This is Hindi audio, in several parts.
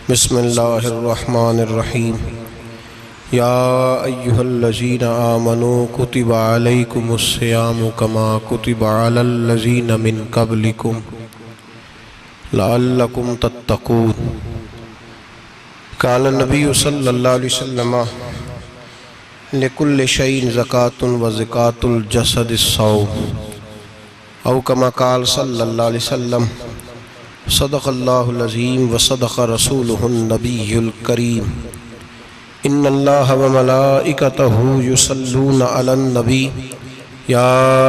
बिस्मिल्लाहिर्रहमानिर्रहीम। या अय्युहल्लज़ीना आमनू कुतिबा अलैकुमुस्सियामु कमा कुतिबा अलल्लज़ीना मिन क़ब्लिकुम लअल्लकुम तत्तक़ून। क़ाल नबी सल्लल्लाहु अलैहि वसल्लम लिकुल्लि शैइन ज़कातुन व ज़कातुल जसदिस्सौम औ कमा क़ाल सल्लल्लाहु अलैहि वसल्लम सदक़ल्लाहुल अज़ीम व सदक़ रसूलुहुन नबियुल करीम। इन्नल्लाह व मलाइकतहु युसल्लूना अलन नबी या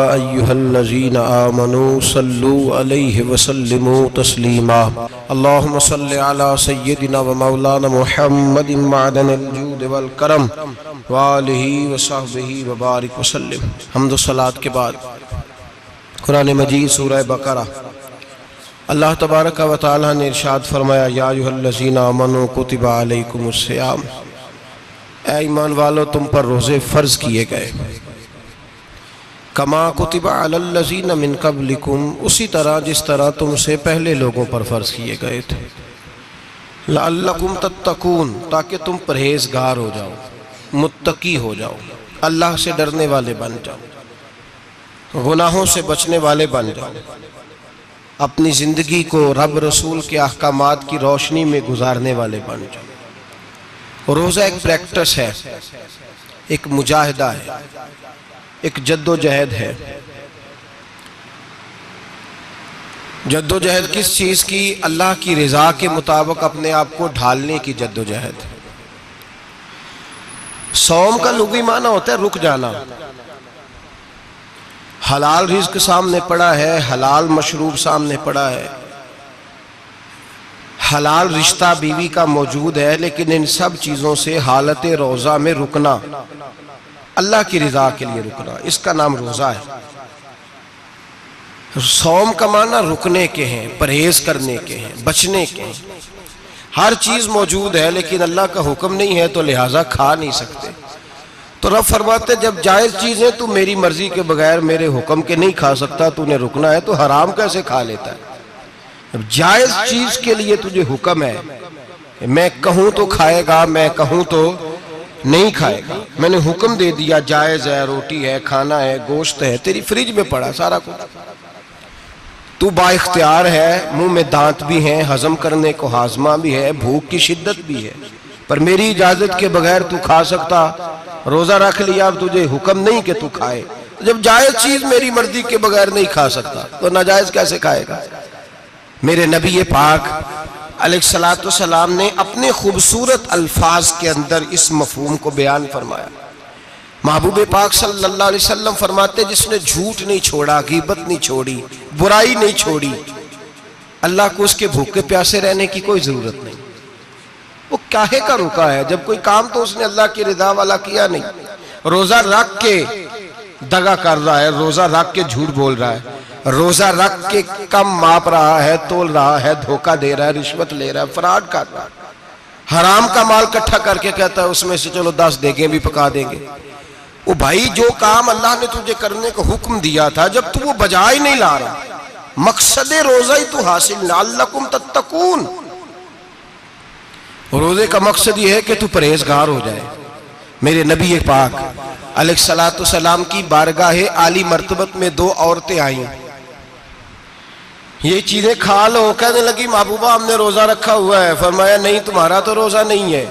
अय्युहल्लज़ीना आमनू सल्लू अलैहि व सल्लिमू तस्लीमा। अल्लाहुम्मा सल्लि अला सय्यिदिना व मौलाना मुहम्मदिन मअदनिल जूद वल करम व आलिहि व सहबिहि व बारिक व सल्लिम। हम्द व सलात के बाद कुरान मजीद सूरह बकरा अल्लाह तबारक व तआला ने इरशाद फरमाया, या अय्युहल्लज़ीना आमनू कुतिबा अलैकुमुस्सियाम, ऐ ईमान वालो तुम पर रोज़े फ़र्ज़ किए गए। कमा कुतिबा अलल्लज़ीना मिन क़ब्लिकुम, उसी तरह जिस तरह तुमसे पहले लोगों पर फ़र्ज़ किए गए थे। लअल्लकुम तत्तक़ून, ताकि तुम परहेज़गार हो जाओ, मुत्तकी हो जाओ, अल्लाह से डरने वाले बन जाओ, गुनाहों से बचने वाले बन जाओ, अपनी ज़िंदगी को रब रसूल के अहकामात की रोशनी में गुजारने वाले बन जाओ। रोज़ा एक प्रैक्टिस है, एक मुजाहिदा है, एक जद्दोजहद है। जद्दोजहद किस चीज़ की? अल्लाह की रज़ा के मुताबिक अपने आप को ढालने की जद्दोजहद। सौम का लुग़वी माना होता है रुक जाना। हलाल रिज़्क सामने पड़ा है, हलाल मशरूब सामने पड़ा है, हलाल रिश्ता बीवी का मौजूद है, लेकिन इन सब चीज़ों से हालत रोज़ा में रुकना, अल्लाह की रज़ा के लिए रुकना, इसका नाम रोज़ा है। सौम का माना रुकने के हैं, परहेज करने के हैं, बचने के हैं। हर चीज़ मौजूद है लेकिन अल्लाह का हुक्म नहीं है तो लिहाजा खा नहीं सकते। तो रब फरमाते जब जायज़ चीज़ें तू मेरी मर्जी के बगैर मेरे हुक्म के नहीं खा सकता, तूने रुकना है, तो हराम कैसे खा लेता है? अब जायज़ चीज़ के लिए तुझे हुक्म है, मैं कहूँ तो खाएगा, मैं कहूँ तो नहीं खाएगा। मैंने हुक्म दे दिया, जायज़ है, रोटी है, खाना है, गोश्त है, तेरी फ्रिज में पड़ा सारा कुछ, तू बाइख्तियार है, मुंह में दांत भी हैं, हजम करने को हाजमा भी है, भूख की शिद्दत भी है, पर मेरी इजाज़त के बगैर तू खा सकता। रोज़ा रख लिया, अब तुझे हुक्म नहीं कि तू खाए। जब जायज़ चीज़ मेरी मर्जी के बगैर नहीं खा सकता तो नाजायज़ कैसे खाएगा? मेरे नबी पाक अलैहिस्सलातु वस्सलाम ने अपने खूबसूरत अल्फाज के अंदर इस मफहूम को बयान फरमाया। महबूब पाक सल्लल्लाहु अलैहि वसल्लम फरमाते, जिसने झूठ नहीं छोड़ा, गीबत नहीं छोड़ी, बुराई नहीं छोड़ी, अल्लाह को उसके भूखे प्यासे रहने की कोई ज़रूरत नहीं। वो काहे का रुका है? जब कोई काम तो उसने अल्लाह की रिदा वाला किया नहीं। रोज़ा रख के दगा कर रहा है, रोज़ा रख के झूठ बोल रहा है, रोज़ा रख के कम माप रहा है, तोल रहा है, धोखा दे रहा है, रिश्वत ले रहा है, फ्रॉड कर रहा है, हराम का माल इकट्ठा करके कहता है उसमें से चलो 10 देंगे भी पका देंगे। वो भाई जो काम अल्लाह ने तुझे करने का हुक्म दिया था, जब तू वो बजा ही नहीं ला रहा, मकसद रोज़ा ही तू हासिल ना, लअल्लकुम तत्तक़ून। रोज़े का मकसद ये है कि तू परहेजगार हो जाए। मेरे नबी पाक अलैहिस्सलातु वस्सलाम की बारगाह आली मर्तबत में 2 औरतें आई, ये चीज़ें खा लो। कहने लगी, महबूबा हमने रोज़ा रखा हुआ है। फरमाया, नहीं, तुम्हारा तो रोज़ा नहीं है,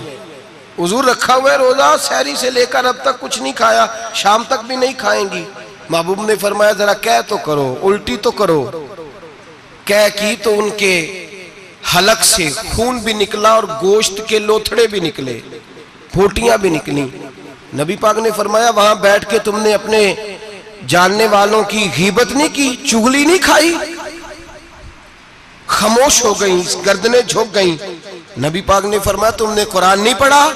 हुजूर रखा हुआ है रोज़ा, सहरी से लेकर अब तक कुछ नहीं खाया, शाम तक भी नहीं खाएंगी। महबूब ने फरमाया, जरा कह तो करो, उल्टी तो करो। कह की तो उनके हलक से खून भी निकला और गोश्त के लोथड़े भी निकले, फोटियां भी निकली। नबी पाक ने फरमाया, वहां बैठ के तुमने अपने जानने वालों की गीबत नहीं की, चुगली नहीं खाई? खामोश हो गई, गर्दनें झुक गई। नबी पाक ने फरमाया, तुमने कुरान नहीं पढ़ा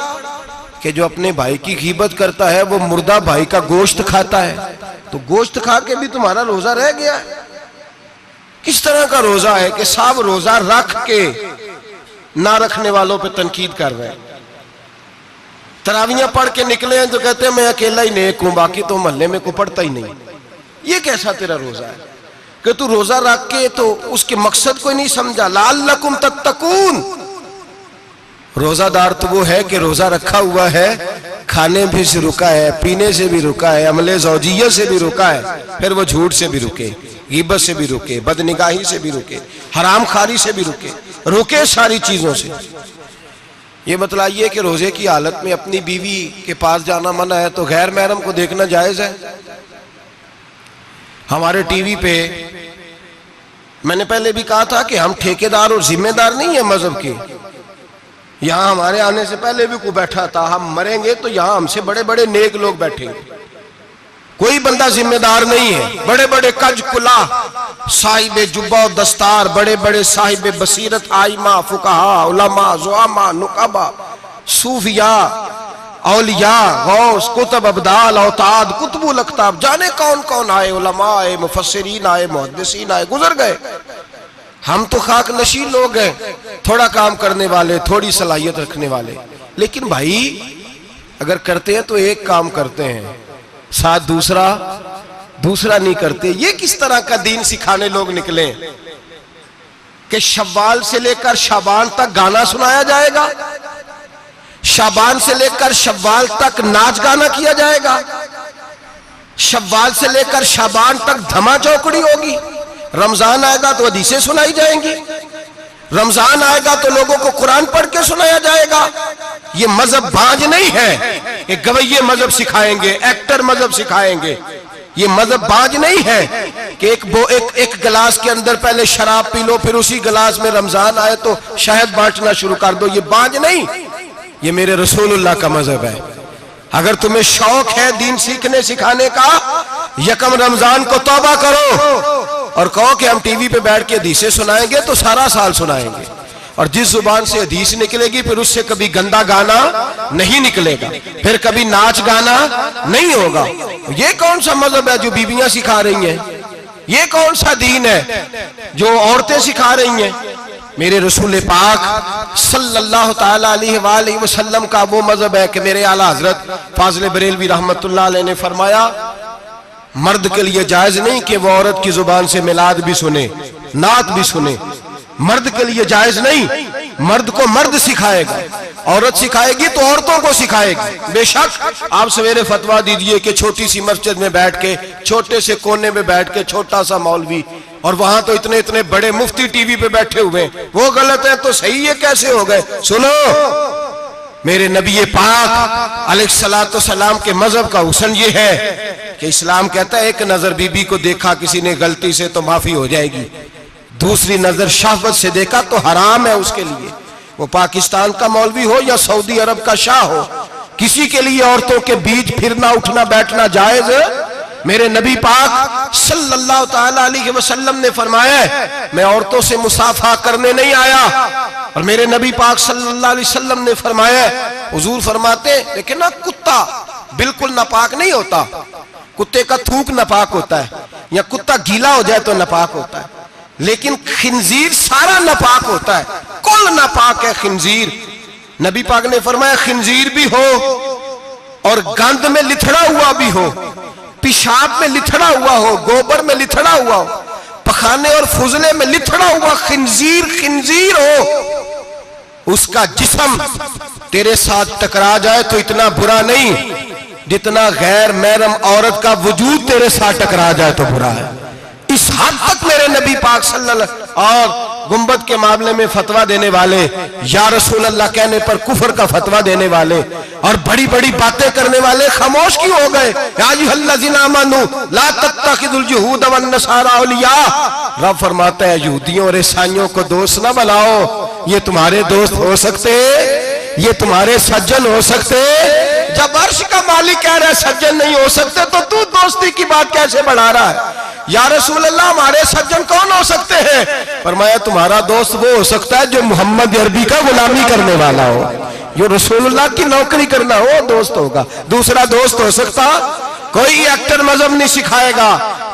कि जो अपने भाई की गीबत करता है वो मुर्दा भाई का गोश्त खाता है? तो गोश्त खा के भी तुम्हारा रोज़ा रह गया है। किस तरह का रोज़ा है कि सब रोज़ा रख के ना रखने वालों पे तनकीद कर रहे हैं। तरावियां पढ़ के निकले हैं तो कहते हैं मैं अकेला ही नेक हूं, बाकी तो मोहल्ले में को पढ़ता ही नहीं। ये कैसा तेरा रोज़ा है कि तू रोज़ा रख के तो उसके मकसद को नहीं समझा। लअल्लकुम तत्तकून, रोजादार तो वो है कि रोजा रखा हुआ है, खाने भी से रुका है, पीने से भी रुका है, अमले ज़ौजिय्या से भी रुका है, फिर वो झूठ से भी रुके, ग़ीबत से भी रुके, बदनिगाही से भी रुके, हराम खारी से भी रुके सारी चीजों से। ये बतलाइए कि रोजे की हालत में अपनी बीवी के पास जाना मना है तो गैर महरम को देखना जायज है? हमारे टीवी पे मैंने पहले भी कहा था कि हम ठेकेदार और जिम्मेदार नहीं है मजहब के। यहां हमारे आने से पहले भी कोई बैठा था, हम मरेंगे तो यहां हमसे बड़े बड़े नेक लोग बैठेंगे, कोई बंदा जिम्मेदार नहीं है। बड़े बड़े कज कुला साहिब जुब्बा और दस्तार, बड़े बड़े साहिब बसीरत आइमा फुकहा उलमा ज़ुआमा नुकबा सूफिया औलिया गौस कुतुब अब्दाल औताद कुतुबुल अख्ताब, जाने कौन कौन आए, उलमा आए, मुफस्सिरीन आए, मुहद्दिसीन आए, गुजर गए। हम तो खाक नशीन लोग हैं, थोड़ा काम करने वाले, थोड़ी सलाहियत रखने वाले। लेकिन भाई अगर करते हैं तो एक काम करते हैं, साथ दूसरा नहीं करते। ये किस तरह का दीन सिखाने लोग निकले कि शव्वाल से लेकर शाबान तक गाना सुनाया जाएगा, शाबान से लेकर शव्वाल तक नाच गाना किया जाएगा, शव्वाल से लेकर शाबान तक धमा चौकड़ी होगी, रमजान आएगा तो हदीसें सुनाई जाएंगी, रमजान आएगा तो लोगों को कुरान पढ़ के सुनाया जाएगा। ये मजहब बाज नहीं है कि गवैये मजहब सिखाएंगे, एक्टर मजहब सिखाएंगे। ये मजहब बाज नहीं है कि एक गिलास के अंदर पहले शराब पी लो, फिर उसी गिलास में रमजान आए तो शहद बांटना शुरू कर दो। ये बाज नहीं, ये मेरे रसूलुल्लाह का मजहब है। अगर तुम्हें शौक है दीन सीखने सिखाने का, यकम रमजान को तौबा करो और कहो कि हम टीवी पे बैठ के हदीसें सुनाएंगे तो सारा साल सुनाएंगे, और जिस जुबान से हदीस निकलेगी फिर उससे कभी गंदा गाना नहीं निकलेगा, फिर कभी नाच गाना नहीं होगा। ये कौन सा मजहब है जो बीबियां सिखा रही हैं? ये कौन सा दीन है जो औरतें सिखा रही हैं? मेरे रसूल पाक सल्लल्लाहु ताला अलैहि वसल्लम का वो मजहब है कि मेरे आला हजरत फाजिल बरेलवी रहमतुल्लाह अलैह ने फरमाया, मर्द के लिए जायज नहीं कि वो औरत की जुबान से मिलाद भी सुने, नात भी सुने। मर्द के लिए जायज नहीं, मर्द को मर्द सिखाएगा, औरत सिखाएगी तो औरतों को सिखाएगी। बेशक आप सवेरे फतवा दीजिए कि छोटी सी मस्जिद में बैठ के, छोटे से कोने में बैठ के छोटा सा मौलवी, और वहां तो इतने इतने बड़े मुफ्ती टीवी पे बैठे हुए, वो गलत है तो सही ये कैसे हो गए? सुनो, मेरे नबी पाक अलैहिस्सलातु सलाम के मजहब का हुस्न ये है कि इस्लाम कहता है एक नजर बीबी को देखा किसी ने गलती से तो माफी हो जाएगी, दूसरी नजर शहवत से देखा तो हराम है उसके लिए। वो पाकिस्तान का मौलवी हो या सऊदी अरब का शाह हो, किसी के लिए औरतों के बीच फिरना उठना बैठना जायज है? मेरे नबी पाक सल्लल्लाहु ताला अलैहि वसल्लम ने फरमाया, मैं औरतों से मुसाफा करने नहीं आया। और मेरे नबी पाक सल्लल्लाहु अलैहि वसल्लम ने फरमाया, हुजूर फरमाते लेकिन ना कुत्ता बिल्कुल नापाक नहीं होता, कुत्ते का थूक नापाक होता है, या कुत्ता गीला हो जाए तो नापाक होता है, लेकिन खिंजीर सारा नापाक होता है, कुल नापाक है खिंजीर। नबी पाक ने फरमाया खिंजीर भी हो और गंद में लिथड़ा हुआ भी हो, पेशाब में लिथड़ा हुआ हो, गोबर में लिथड़ा हुआ हो, पखाने और फुजले में लिथड़ा हुआ खिंजीर हो, उसका जिस्म तेरे साथ टकरा जाए तो इतना बुरा नहीं जितना गैर महरम औरत का वजूद तेरे साथ टकरा जाए तो बुरा है। इस हद तक मेरे नबी पाक सल्लल्लाहु और गुंबद के मामले में फतवा देने वाले, या रसूल अल्लाह कहने पर कुफर का फतवा देने वाले और बड़ी बड़ी बातें करने वाले खामोश क्यों हो गए? या अय्युहल्लज़ीना आमनू ला तत्तखिदुल यहूद वन नसारा औलिया। रब फरमाता है यहूदियों और ईसाइयों को दोस्त ना बनाओ, ये तुम्हारे दोस्त हो सकते, ये तुम्हारे सज्जन हो सकते। जब अर्श का मालिक कह रहा है सज्जन नहीं हो सकते तो तू दोस्ती की बात कैसे बढ़ा रहा है? या रसूल अल्लाह हमारे सज्जन कौन हो सकते हैं? फरमाया तुम्हारा दोस्त वो हो सकता है जो मोहम्मद अरबी का गुलामी करने वाला हो, जो रसूलुल्लाह की नौकरी करना हो दोस्त होगा। दूसरा दोस्त हो सकता, कोई एक्टर मजहब नहीं सिखाएगा,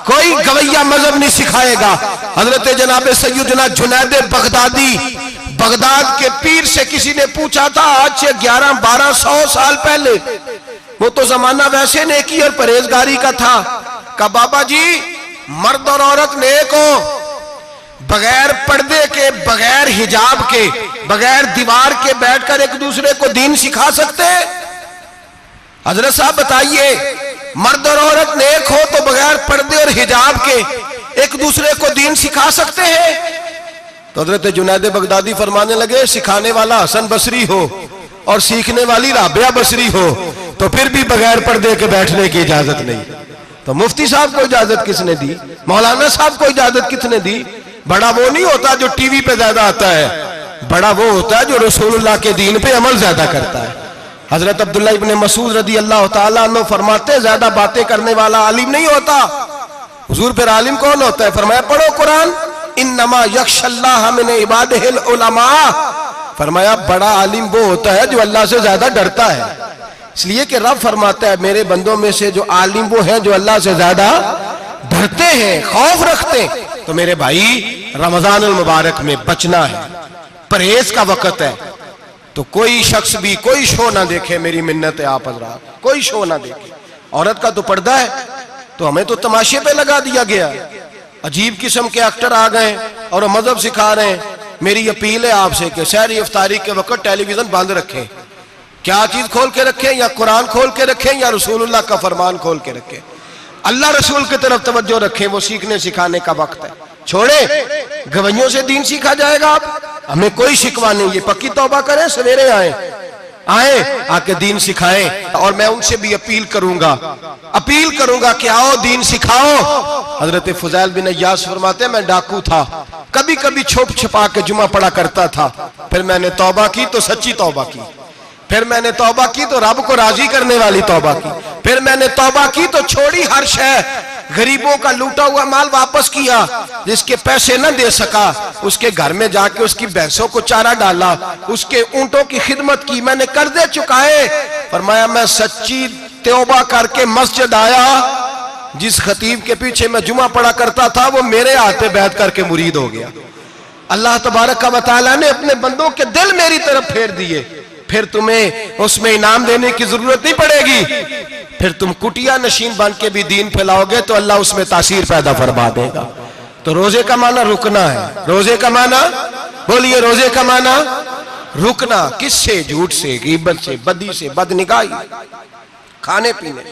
कोई गवैया मजहब नहीं सिखाएगा। हजरत जनाब सैयदना जुनैद बगदादी, बगदाद के पीर से किसी ने पूछा था आज से 1100-1200 साल पहले, वो तो जमाना वैसे नेकी और परहेजगारी का था, का बाबा जी मर्द और औरत नेक हो, बगैर पर्दे के, बगैर हिजाब के, बगैर दीवार के बैठकर एक दूसरे को दीन सिखा सकते हैं? हजरत साहब बताइए, मर्द और औरत नेक हो तो बगैर पर्दे और हिजाब के एक दूसरे को दीन सिखा सकते हैं? तो हजरत जुनैद बगदादी फरमाने लगे, सिखाने वाला हसन बसरी हो और सीखने वाली राबिया बसरी हो तो फिर भी बगैर पर्दे के बैठने की इजाजत नहीं। तो मुफ्ती साहब को इजाजत किसने दी? मौलाना साहब को इजाजत किसने दी? बड़ा वो नहीं होता जो टीवी पे ज्यादा आता है, बड़ा वो होता है जो रसूलुल्लाह के दीन पे अमल ज्यादा करता है। हजरत अब्दुल्लाह इब्ने मसूद रदी अल्लाह ताला अन्हु फरमाते, ज्यादा बातें करने वाला आलिम नहीं होता। हुजूर फिर आलिम कौन होता है? फरमाया पढ़ो कुरान, इन्नमा यख्शल्लाह मिन इबादिहिल उलमा। फरमाया बड़ा आलिम वो होता है जो अल्लाह से ज्यादा डरता है। इसलिए कि रब फरमाता है, मेरे बंदों में से जो आलिम वो हैं जो अल्लाह से ज्यादा डरते हैं, खौफ रखते हैं। तो मेरे भाई, रमजान अल मुबारक में बचना है, परहेज का वक्त है। तो कोई शख्स भी कोई शो ना देखे, मेरी मिन्नत है आप हज़रात, कोई शो ना देखे। औरत का तो पर्दा है, तो हमें तो तमाशे पे लगा दिया गया। अजीब किस्म के एक्टर आ गए और वो मजहब सिखा रहे हैं। मेरी अपील है आपसे कि सहरी इफ्तारी के वक्त टेलीविजन बंद रखें। क्या चीज खोल के रखें? या कुरान खोल के रखें या रसूलुल्लाह का फरमान खोल के रखें। अल्लाह रसूल की तरफ तवज्जो रखें, वो सीखने सिखाने का वक्त है। छोड़े गवैयों से दीन सीखा जाएगा। आप हमें कोई शिकवा नहीं, ये पक्की तौबा करें, सवेरे आए आके दीन सिखाएं। और मैं उनसे भी अपील करूंगा कि आओ दीन सिखाओ। हजरत फुजैल बिन अय्यास फरमाते, मैं डाकू था, कभी कभी छुप छुपा के जुमा पढ़ा करता था, फिर मैंने तौबा की तो सच्ची तौबा की, फिर मैंने तौबा की तो रब को राजी करने वाली तौबा की, फिर मैंने तौबा की तो छोड़ी हर शय, गरीबों का लूटा हुआ माल वापस किया, जिसके पैसे न दे सका उसके घर में जाके उसकी भैंसों को चारा डाला, उसके ऊंटों की खिदमत की, मैंने कर्जे चुकाए। फरमाया मैं सच्ची तौबा करके मस्जिद आया, जिस खतीब के पीछे मैं जुमा पढ़ा करता था वो मेरे हाथ पे बैठ करके मुरीद हो गया। अल्लाह तबारक व तआला ने अपने बंदों के दिल मेरी तरफ फेर दिए। फिर तुम्हें उसमें इनाम देने की जरूरत नहीं पड़ेगी, फिर तुम कुटिया नशीन बन के भी दीन फैलाओगे तो अल्लाह उसमें तासीर पैदा फरमा देगा। तो रोजे का माना रुकना है। रोजे का माना बोलिए, रोजे का माना रुकना। किससे? झूठ से, गीबत से, बदी से, बदनिगाही, खाने पीने।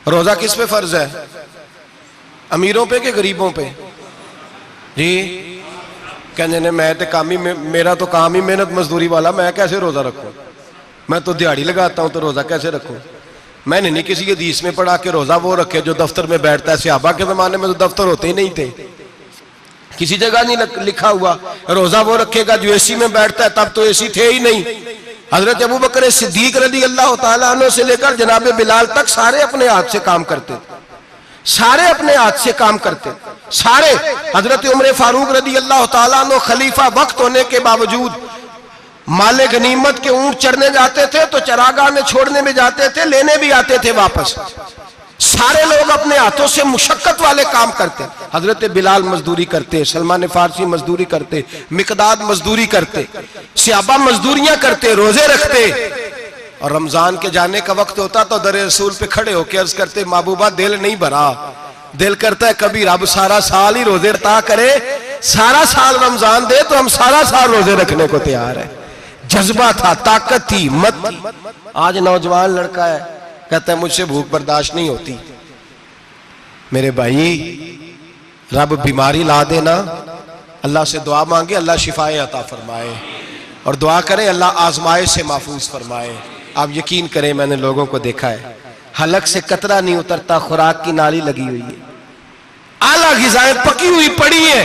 रोजा किस पे फर्ज है? अमीरों पे कि गरीबों पे? जी कहने ने मैं तो काम ही, मेरा तो काम ही मेहनत मजदूरी वाला, मैं कैसे रोजा रखूं? मैं तो दिहाड़ी लगाता हूं तो रोजा कैसे रखूं? मैंने नहीं किसी हदीस में पढ़ा कि रोजा वो रखे जो दफ्तर में बैठता है। सहाबा के जमाने में तो दफ्तर होते ही नहीं थे, किसी जगह नहीं लिखा हुआ रोजा वो रखेगा जो एसी में बैठता है, तब तो एसी थे ही नहीं। हजरत अबू बकर सिद्दीक रज़ी अल्लाह तआला अन्हु से लेकर जनाब बिलाल तक सारे अपने हाथ से काम करते थे, सारे अपने हाथ से काम करते सारे। हजरत उमर फारूक रज़ी अल्लाह तआला अन्हु खलीफा वक्त होने के बावजूद माले गनीमत के ऊंट चढ़ने जाते थे तो चरागाह में छोड़ने में जाते थे, लेने भी आते थे वापस। सारे लोग अपने हाथों से मुशक्कत वाले काम करते। हजरत बिलाल मजदूरी करते, सलमान फारसी मजदूरी करते, मिकदाद मजदूरी करते, सहाबा मजदूरियां करते, रोजे रखते। और रमजान के जाने का वक्त होता तो दर रसूल पे खड़े होकर अर्ज करते, महबूबा दिल नहीं भरा, दिल करता है कभी रब सारा साल ही रोजे रता करे, सारा साल रमजान दे तो हम सारा साल रोजे रखने को तैयार है। जज्बा था, ताकत थी, हिम्मत थी। आज नौजवान लड़का है, कहता है मुझसे भूख बर्दाश्त नहीं होती। मेरे भाई, रब बीमारी ला देना, अल्लाह से दुआ मांगे, अल्लाह शिफाए अता फरमाए, और दुआ करें अल्लाह आजमाइश से महफूज फरमाए। आप यकीन करें, मैंने लोगों को देखा है, हलक से कतरा नहीं उतरता, खुराक की नाली लगी हुई है, आला ग़िज़ाएं पकी हुई पड़ी है।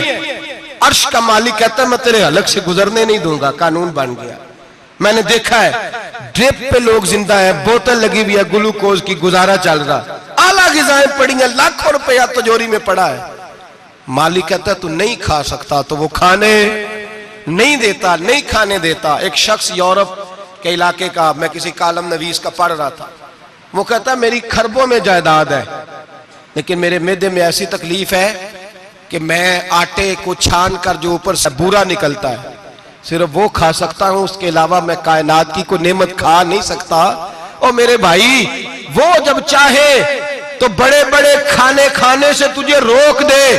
अर्श का मालिक कहता है मैं तेरे हलक से गुजरने नहीं दूंगा, कानून बन गया। मैंने देखा है ड्रिप पे लोग जिंदा है, बोतल लगी हुई है, ग्लूकोज की, गुजारा चल रहा, आला ग़िज़ाएं पड़ी हैं, लाखों रुपया तिजोरी में पड़ा है। मालिक कहता है तू नहीं खा सकता, तो वो खाने नहीं देता, नहीं खाने देता। एक शख्स यूरोप के इलाके का, मैं किसी कालम नवीस का पढ़ रहा था, वो कहता है मेरी खरबों में जायदाद है, लेकिन मेरे मैदे में ऐसी तकलीफ है कि मैं आटे को छान कर जो ऊपर से बूरा निकलता है सिर्फ वो खा सकता हूं, उसके अलावा मैं कायनात की कोई नेमत खा नहीं सकता। और मेरे भाई, वो जब चाहे तो बड़े बड़े खाने खाने से तुझे रोक दे,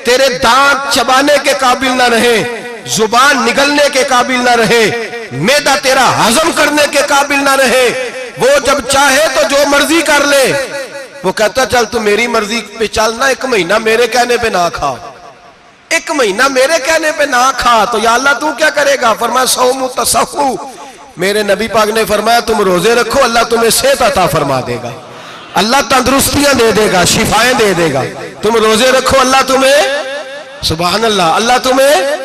तेरे दांत चबाने के काबिल ना रहे, जुबान निगलने के काबिल ना रहे, मैदा तेरा हजम करने के काबिल ना रहे, वो जब चाहे तो जो मर्जी कर ले। वो कहता चल तू मेरी मर्जी पे चल ना, 1 महीना मेरे कहने पे ना खा, 1 महीना मेरे कहने पे ना खा, तो या अल्लाह तू क्या करेगा? फरमाया सौमु तसहु, मेरे नबी पाक ने फरमाया तुम रोजे रखो, अल्लाह तुम्हें सेहत अता फरमा देगा, अल्लाह तंदुरुस्तियां दे देगा, शिफाएं दे देगा। तुम रोजे रखो, अल्लाह तुम्हें, सुभान अल्लाह, अल्लाह तुम्हें,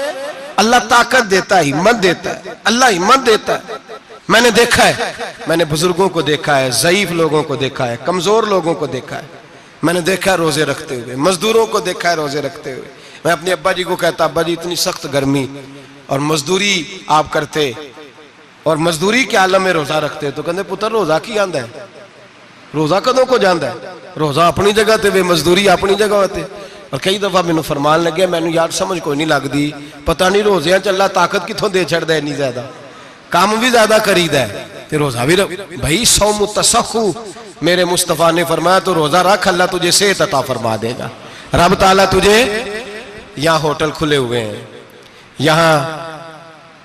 अल्लाह ताकत देता है, हिम्मत देता है, अल्लाह हिम्मत देता है। मैंने देखा है, मैंने बुजुर्गों को देखा है, ज़ईफ लोगों को देखा है, कमजोर लोगों को देखा है, मैंने देखा है रोजे रखते हुए, मजदूरों को देखा है रोजे रखते हुए। मैं अपने अब्बा जी को कहता, अब्बा जी इतनी सख्त गर्मी और मजदूरी आप करते और मजदूरी के आलम में रोजा रखते, तो कहते पुत्र रोजा की आंदा है, रोजा कदों को जाता है, रोजा अपनी जगह ते वे मजदूरी अपनी जगह होते। और कई दफा मैनू फरमान लगे, मैनू यार समझ कोई नहीं लगती, पता नहीं रोजिया च अल्लाह ताकत कितों दे छड़दा इन्नी ज्यादा, काम भी ज्यादा करीदा है ते रोजा भी भाई सौमु तसहु, मेरे मुस्तफा ने फरमाया तो रोजा रख, अल्लाह तुझे सेहत अता फरमा देगा। रब ताला तुझे, यहाँ होटल खुले हुए हैं,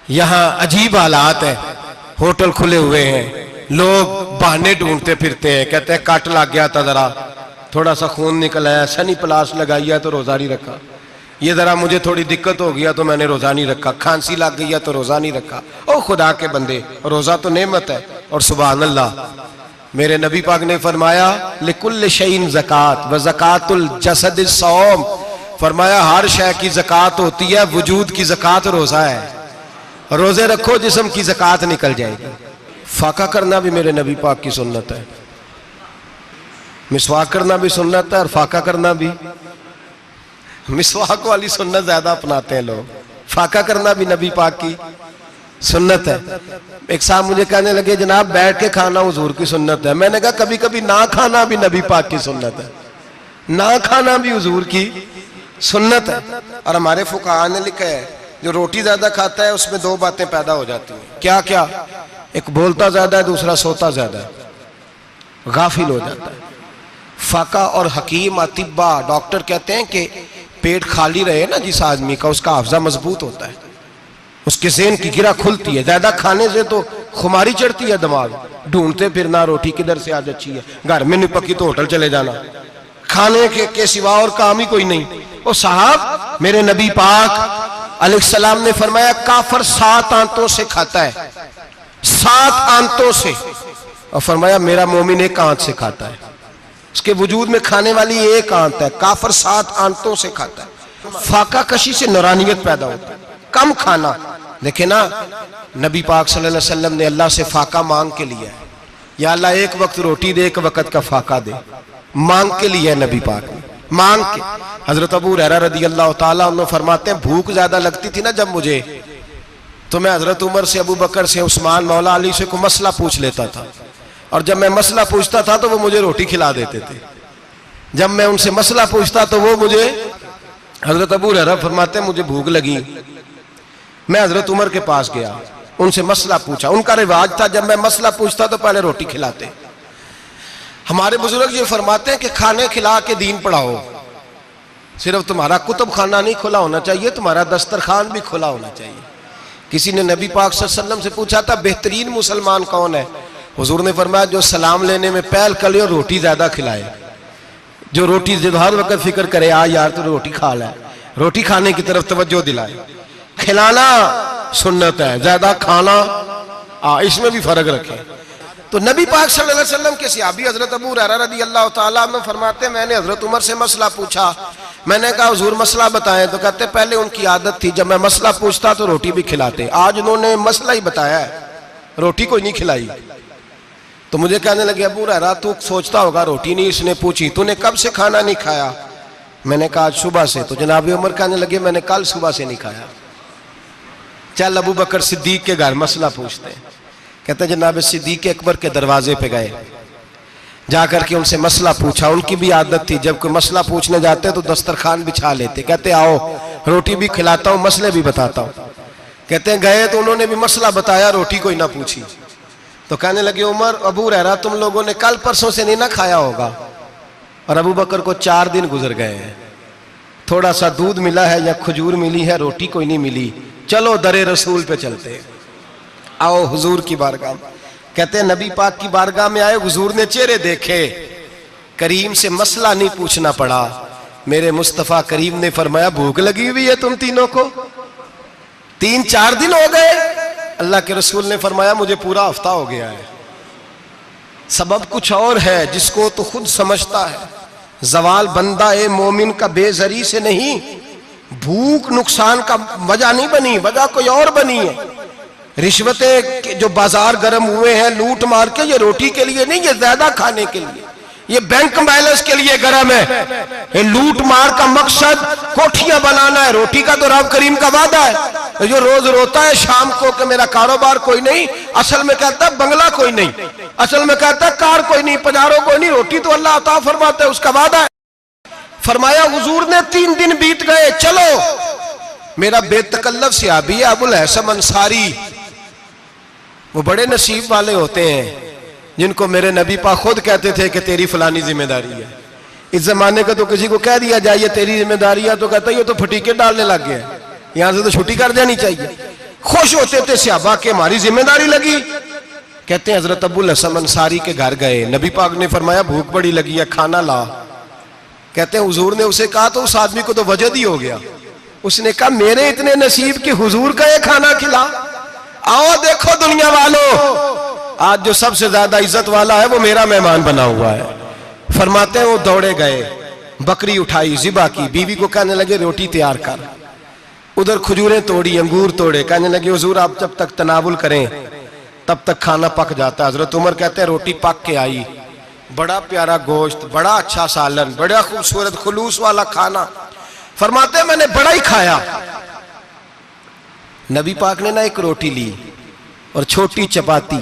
यहाँ अजीब हालात है, होटल खुले हुए हैं, लोग बहाने ढूंढते फिरते हैं, कहते हैं कट लग गया था, जरा थोड़ा सा खून निकल आया, सनी प्लास लगाई है तो रोजा नहीं रखा, ये जरा मुझे थोड़ी दिक्कत हो गया तो मैंने रोजा नहीं रखा, खांसी लग गई है तो रोजा नहीं रखा। ओ खुदा के बंदे, रोजा तो नेमत है। और सुभान अल्लाह, मेरे नबी पाक ने फरमाया लिकुल्ल शैइन ज़कात व ज़कातुल जसद सौम, फरमाया हर शय की ज़कात होती है, वजूद की ज़कात रोजा है, रोजे रखो जिस्म की ज़कात निकल जाएगी। फाका करना भी मेरे नबी पाक की सुन्नत है, मिसवाक करना भी सुन्नत है और फाका करना भी। मिसवाक वाली सुन्नत ज्यादा अपनाते हैं लोग, फाका करना भी नबी पाक की सुन्नत है। एक साहब मुझे कहने लगे जनाब बैठ के खाना हुजूर की सुन्नत है, मैंने कहा कभी कभी ना खाना भी नबी पाक की सुन्नत है, ना खाना भी हुजूर की सुन्नत है। और हमारे फुकाहा ने लिखा है जो रोटी ज्यादा खाता है उसमें 2 बातें पैदा हो जाती हैं, क्या क्या? एक बोलता ज्यादा है, दूसरा सोता ज्यादा है, गाफिल हो जाता है। फाका और हकीम अतिब्बा डॉक्टर कहते हैं कि पेट खाली रहे ना जिस आदमी का, उसका हाफजा मजबूत होता है, उसके ज़हन की गिरा खुलती है। ज्यादा खाने से तो खुमारी चढ़ती है, दिमाग ढूंढते फिरना, रोटी किधर से आज अच्छी है, घर में नहीं पकी तो होटल चले जाना, खाने के सिवा और काम ही कोई नहीं। ओ साहब, मेरे नबी पाक अलैहिस्सलाम ने फरमाया काफर 7 आंतों से खाता है, 7 आंतों से, और फरमाया मेरा मोमिन 1 आंत से खाता है, उसके वजूद में खाने वाली 1 आंत है, काफर 7 आंतों से खाता है। फाका कशी से नूरानियत पैदा होता है, कम खाना। देखे ना, नबी पाक सल्लल्लाहु अलैहि वसल्लम ने अल्लाह से फाका मांग के लिया है, या अल्लाह 1 वक्त रोटी दे, 1 वक्त का फाका दे, मांग के लिया है नबी पाक ने, मांग के। हजरत अबू हुरैरा रदी अल्लाह ताला अन्हु फरमाते हैं भूख ज्यादा लगती थी ना जब मुझे, तो मैं हजरत उमर से, अबू बकर से, उस्मान, मौला अली से कोई मसला पूछ लेता था, और जब मैं मसला पूछता था तो वो मुझे रोटी खिला देते थे। जब मैं उनसे मसला पूछता तो वो मुझे, हजरत अबू हुरैरा फरमाते मुझे भूख लगी, मैं हजरत उमर के पास गया, उनसे मसला पूछा। उनका रिवाज था जब मैं मसला पूछता तो पहले रोटी खिलाते। हमारे बुजुर्ग ये फरमाते हैं कि खाने खिला के दीन पढ़ाओ, सिर्फ तुम्हारा कुतुब खाना नहीं खुला होना चाहिए, तुम्हारा दस्तरखान भी खुला होना चाहिए। किसी ने नबी पाक सल्लल्लाहु अलैहि वसल्लम से पूछा था बेहतरीन मुसलमान कौन है? हुजूर ने फरमाया जो सलाम लेने में पहल करे और रोटी ज्यादा खिलाए, जो रोटी हर वक्त फिक्र करे आ यार तो रोटी खा ले, रोटी खाने की तरफ तवज्जो दिलाए। खिलाना सुन्नत है, ज्यादा खाना इसमें भी फर्क रखे। तो नबी पाक सल्लल्लाहु अलैहि वसल्लम के सहाबी हजरत अबू हुरैरा रदी अल्लाह ताला अन्हु फरमाते मैंने हजरत उमर से मसला पूछा, मैंने कहा हुजूर मसला बताएं, तो कहते पहले उनकी आदत थी जब मैं मसला पूछता तो रोटी भी खिलाते, आज उन्होंने मसला ही बताया है, रोटी कोई नहीं खिलाई। तो मुझे कहने लगे अबू हुरैरा तू सोचता होगा रोटी नहीं इसने पूछी, तूने कब से खाना नहीं खाया? मैंने कहा आज सुबह से। तो जनाब उमर कहने लगे मैंने कल सुबह से नहीं खाया। चल अबू बकर सिद्दीक के घर मसला पूछते हैं। कहते जनाब सिद्दीक अकबर के दरवाजे पे गए, जाकर के उनसे मसला पूछा। उनकी भी आदत थी जब कोई मसला पूछने जाते तो दस्तरखान बिछा लेते, कहते आओ रोटी भी खिलाता हूँ मसले भी बताता हूँ। कहते हैं गए तो उन्होंने भी मसला बताया, रोटी कोई ना पूछी। तो कहने लगे उमर अबू हुरैरा तुम लोगों ने कल परसों से नहीं ना खाया होगा। और अबू बकर को 4 दिन गुजर गए हैं, थोड़ा सा दूध मिला है या खजूर मिली है, रोटी कोई नहीं मिली, चलो दरे रसूल पे चलते हैं, आओ हुजूर की बारगाह में। कहते हैं नबी पाक की बारगाह में आए, हुजूर ने चेहरे देखे, करीम से मसला नहीं पूछना पड़ा। मेरे मुस्तफा करीम ने फरमाया भूख लगी हुई है तुम तीनों को, 3-4 दिन हो गए। अल्लाह के रसूल ने फरमाया मुझे पूरा हफ्ता हो गया है। सबब कुछ और है जिसको तो खुद समझता है। जवाल बंदा ए मोमिन का बेजरी से नहीं, भूख नुकसान का वजह नहीं बनी, वजह कोई और बनी है। रिश्वतें जो बाजार गर्म हुए हैं लूट मार के, ये रोटी के लिए नहीं, ये ज्यादा खाने के लिए, ये बैंक बैलेंस के लिए गर्म है। ये लूट मार का मकसद कोठियां बनाना है, रोटी का तो रब करीम का वादा है। जो रोज रोता है शाम को कि मेरा कारोबार कोई नहीं, असल में कहता है बंगला कोई नहीं, असल में कहता है कार कोई नहीं, पजारो कोई नहीं, रोटी तो अल्लाह अता फरमाता है, उसका वादा है। फरमाया हुजूर ने 3 दिन बीत गए, चलो। मेरा बेतकल्लफ सहाबी अबुल हसन अंसारी, वो बड़े नसीब वाले होते हैं जिनको मेरे नबी पाक खुद कहते थे कि तेरी फलानी जिम्मेदारी है। इस जमाने का तो किसी को कह दिया जाए ये तेरी जिम्मेदारी है तो कहता है ये तो फटीके डालने लग गया, यहां से तो छुट्टी कर देनी चाहिए। खुश होते थे सहाबा के हमारी जिम्मेदारी लगी। कहते हैं हजरत अबुल हसन अंसारी के घर गए, नबी पाक ने फरमाया भूख बड़ी लगी है, खाना ला। कहते हैं हुजूर ने उसे कहा तो उस आदमी को तो वजद ही हो गया। उसने कहा मेरे इतने नसीब कि हुजूर का ये खाना खिला। आओ देखो दुनिया वालों, आज जो सबसे ज्यादा इज्जत वाला है वो मेरा मेहमान बना हुआ है। फरमाते हैं वो दौड़े गए, बकरी उठाई, जिबा की, बीवी को कहने लगे रोटी तैयार कर। उधर खजूरें तोड़ी, अंगूर तोड़े, कहने लगे हुजूर आप जब तक तनावुल करें तब तक खाना पक जाता है। हजरत उमर कहते हैं रोटी पक के आई, बड़ा प्यारा गोश्त, बड़ा अच्छा सालन, बड़ा खूबसूरत खुलूस वाला खाना। फरमाते हैं मैंने बड़ा ही खाया। नबी पाक ने ना एक रोटी ली और छोटी चपाती,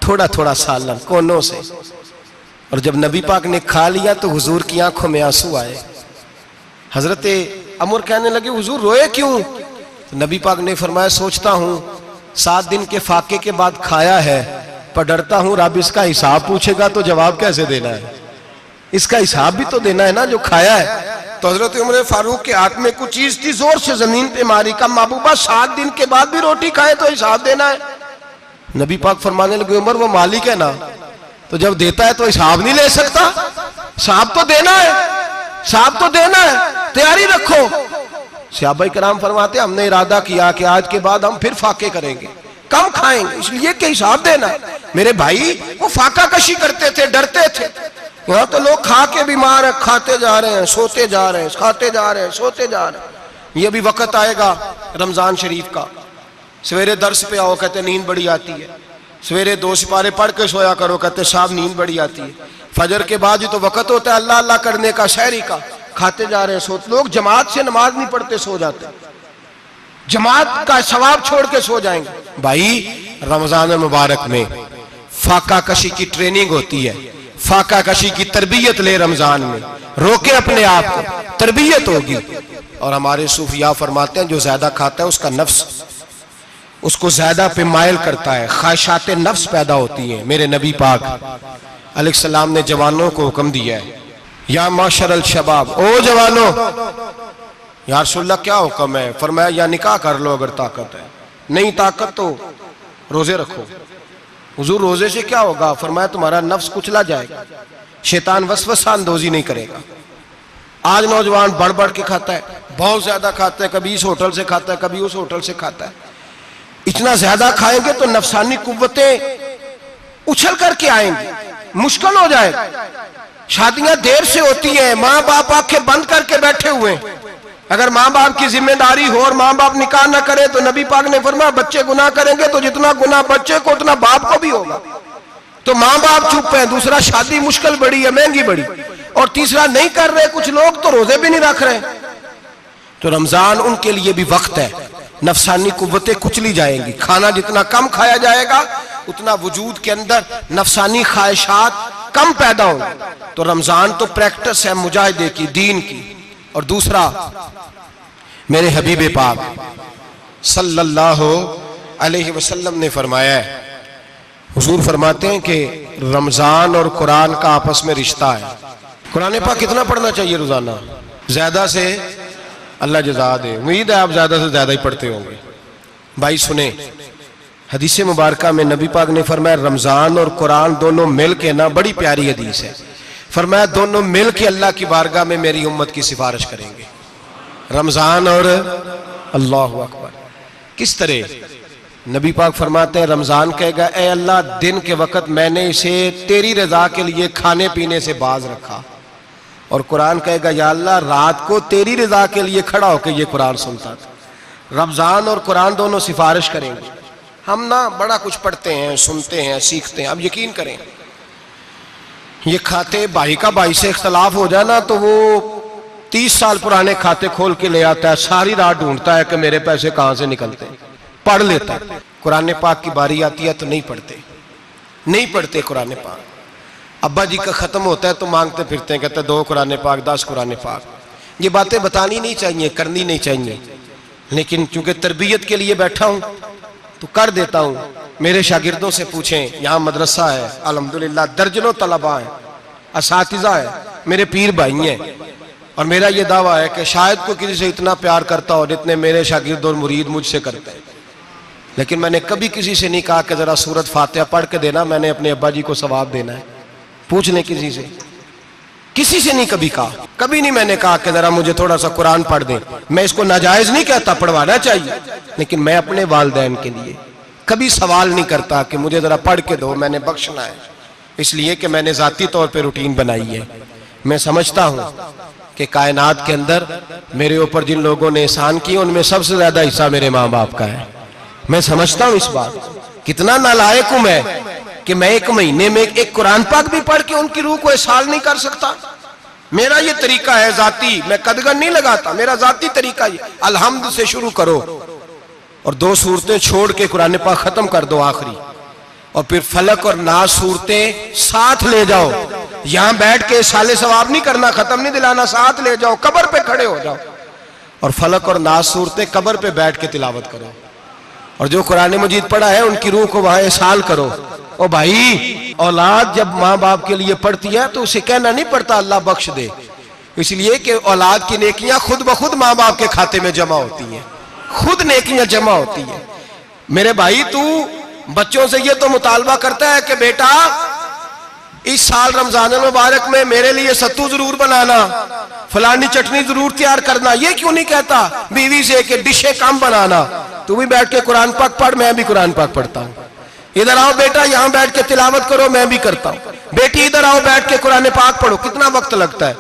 थोड़ा थोड़ा सालन कोनों से, और जब नबी पाक ने खा लिया तो हुजूर की आंखों में आंसू आए। हजरत अमर कहने लगे हुजूर रोए क्यों? तो नबी पाक ने फरमाया सोचता हूं 7 दिन के फाके के बाद खाया है, पर डरता हूं रब इसका हिसाब पूछेगा तो जवाब कैसे देना है, इसका हिसाब भी तो देना है ना जो खाया है। तो हजरत उमर फारूक के हाथ में कुछ चीज थी, जोर से जमीन पे मारी, का महबूबा 7 दिन के बाद भी रोटी खाए तो हिसाब देना है। नबी पाक फरमाने लगे उमर वो मालिक है ना, तो जब देता है तो हिसाब नहीं ले सकता, हिसाब तो देना है, हिसाब तो देना है, तैयारी रखो। सहाबा किराम फरमाते हमने इरादा किया कि आज के बाद हम फिर फाके करेंगे, कम खाएंगे, इसलिए कि हिसाब देना है। मेरे भाई वो फाका कशी करते थे, डरते थे। यहाँ तो लोग खा के बीमार है, खाते जा रहे हैं, सोते जा रहे हैं, खाते जा रहे हैं, सोते जा रहे हैं। ये भी वक्त आएगा रमजान शरीफ का, सवेरे दर्स पे आओ कहते नींद बड़ी आती है, सवेरे 2 सिपारे पढ़ के सोया करो कहते साहब नींद बड़ी आती है। फजर के बाद ही तो वक्त होता है अल्लाह अल्लाह करने का, शहरी का, खाते जा रहे हैं, सोते। लोग जमात से नमाज नहीं पढ़ते, सो जाते, जमात का सवाब छोड़ के सो जाएंगे। भाई रमजान मुबारक में फाका कशी की ट्रेनिंग होती है, फाका कशी की तरबियत ले, रमजान में रोके अपने आप को, तरबियत होगी। और हमारे सूफिया फरमाते हैं जो ज्यादा खाता है उसका नफ्स उसको ज्यादा पे मायल करता है, ख्वाहिशात नफ्स पैदा होती हैं। मेरे नबी पाक अलैहिस्सलाम ने जवानों को हुक्म दिया है, या माशरल शबाब, ओ जवानों। या रसूलल्लाह क्या हुक्म है? फरमाया या निकाह कर लो अगर ताकत है, नहीं ताकत तो रोजे रखो। हुजूर रोजे से क्या होगा? फरमाया तुम्हारा नफ्स कुचला जाएगा, शैतान वसवसा अंदोजी नहीं करेगा। आज नौजवान बढ़ बढ़ के खाता है, बहुत ज्यादा खाता है, कभी इस होटल से खाता है, कभी उस होटल से खाता है। इतना ज्यादा खाएंगे तो नफसानी कुव्वतें उछल करके आएंगी, मुश्किल हो जाएगा। शादियां देर से होती हैं, माँ बाप आंखें बंद करके बैठे हुए हैं। अगर माँ बाप की जिम्मेदारी हो और माँ बाप निकाह न करे तो नबी पाक ने फरमाया बच्चे गुनाह करेंगे तो जितना गुनाह बच्चे को उतना बाप को भी होगा। तो माँ बाप चुप है, दूसरा शादी मुश्किल बड़ी है, महंगी बड़ी, और तीसरा नहीं कर रहे कुछ लोग तो रोजे भी नहीं रख रहे। तो रमजान उनके लिए भी वक्त है, नफसानी कुव्वतें कुचली जाएंगी। खाना जितना कम खाया जाएगा उतना वजूद के अंदर नफसानी ख्वाहिशात कम पैदा होंगी। तो रमजान तो प्रैक्टिस है मुजाहिदे की, दीन की। और दूसरा मेरे हबीब पाक सल्लल्लाहु अलैहि वसल्लम ने फरमाया है, हुजूर फरमाते हैं कि रमजान और कुरान का आपस में रिश्ता है। कुरान पाक कितना पढ़ना चाहिए रोजाना? ज्यादा से अल्लाह जज़ा दे। उम्मीद है आप ज्यादा से ज्यादा ही पढ़ते होंगे। भाई सुने, हदीस मुबारका में नबी पाक ने फरमाया रमजान और कुरान दोनों मिल के ना, बड़ी प्यारी हदीस है, फरमाया दोनों मिल के अल्लाह की बारगाह में मेरी उम्मत की सिफारिश करेंगे। रमजान और अल्लाहु अकबर। किस तरह? नबी पाक फरमाते हैं रमजान कहेगा ए अल्लाह दिन के वक्त मैंने इसे तेरी रजा के लिए खाने पीने से बाज रखा, और कुरान कहेगा या अल्लाह रात को तेरी रजा के लिए खड़ा होकर ये कुरान सुनता था। रमजान और कुरान दोनों सिफारिश करेंगे। हम ना बड़ा कुछ पढ़ते हैं, सुनते हैं, सीखते हैं। अब यकीन करें, ये खाते भाई का भाई से इख्तलाफ हो जाए ना तो वो 30 साल पुराने खाते खोल के ले आता है, सारी रात ढूंढता है कि मेरे पैसे कहां से निकलते हैं, पढ़ लेता है। कुरान पाक की बारी आती है तो नहीं पढ़ते कुरान पाक। अब्बा जी का खत्म होता है तो मांगते फिरते हैं, कहते हैं 2 कुरान पाक, 10 कुरान पाक। ये बातें बतानी नहीं चाहिए, करनी नहीं चाहिए, लेकिन चूंकि तरबियत के लिए बैठा हूं तो कर देता हूं। मेरे शागिर्दों से पूछें, यहाँ मदरसा है अल्हम्दुलिल्लाह, दर्जनों तलबा है, असातिज़ा है, मेरे पीर भाई हैं, और मेरा ये दावा है कि शायद कोई किसी से इतना प्यार करता हो जितने मेरे शागिर्द और मुरीद मुझसे करते हैं। लेकिन मैंने कभी किसी से नहीं कहा कि जरा सूरत फातिहा पढ़ के देना, मैंने अपने अब्बा जी को सवाब देना है। पूछ लें किसी से नहीं कभी कहा, कभी नहीं मैंने कहा कि जरा मुझे थोड़ा सा कुरान पढ़ दें। मैं इसको नाजायज नहीं कहता, पढ़वाना चाहिए, लेकिन मैं अपने वालिदैन के लिए कभी सवाल नहीं करता कि मुझे जरा पढ़ के दो, मैंने बख्शना है, इसलिए कि मैंने जाती तौर पे रूटीन बनाई है। मैं समझता हूं कि कायनात के अंदर मेरे ऊपर जिन लोगों ने एहसान किए उनमें सबसे ज्यादा हिस्सा मेरे माँ बाप का है। मैं समझता हूं इस बात। कितना नालायक हूं मैं कि मैं 1 महीने में एक कुरान पाक भी पढ़ के उनकी रूह को एहसास नहीं कर सकता। मेरा ये तरीका है जाती, मैं कदगन नहीं लगाता, मेरा जाती तरीका ये, अलहम्द से शुरू करो और 2 सूरतें छोड़ के कुरान पाक खत्म कर दो आखिरी, और फिर फलक और नास सूरतें साथ ले जाओ। यहां बैठ के साले सवाब नहीं करना, खत्म नहीं दिलाना, साथ ले जाओ, कब्र पे खड़े हो जाओ और फलक और नास सूरतें कब्र पे बैठ के तिलावत करो, और जो कुरान मजीद पढ़ा है उनकी रूह को वहां एहसास करो। ओ भाई, औलाद जब माँ बाप के लिए पढ़ती है तो उसे कहना नहीं पड़ता अल्लाह बख्श दे, इसलिए कि औलाद की नेकियां खुद ब खुद माँ बाप के खाते में जमा होती हैं, खुद नेकियां जमा होती हैं। मेरे भाई, तू बच्चों से ये तो मुतालबा करता है कि बेटा इस साल रमजान मुबारक में मेरे लिए सत्तू जरूर बनाना, फलानी चटनी जरूर तैयार करना, ये क्यों नहीं कहता बीवी से कि डिशे कम बनाना? तू भी बैठ के कुरान पाक पढ़, मैं भी कुरान पाक पढ़ता हूँ। इधर आओ बेटा, यहाँ बैठ के तिलावत करो, मैं भी करता हूँ। बेटी इधर आओ, बैठ के कुरान पाक पढ़ो। कितना वक्त लगता है?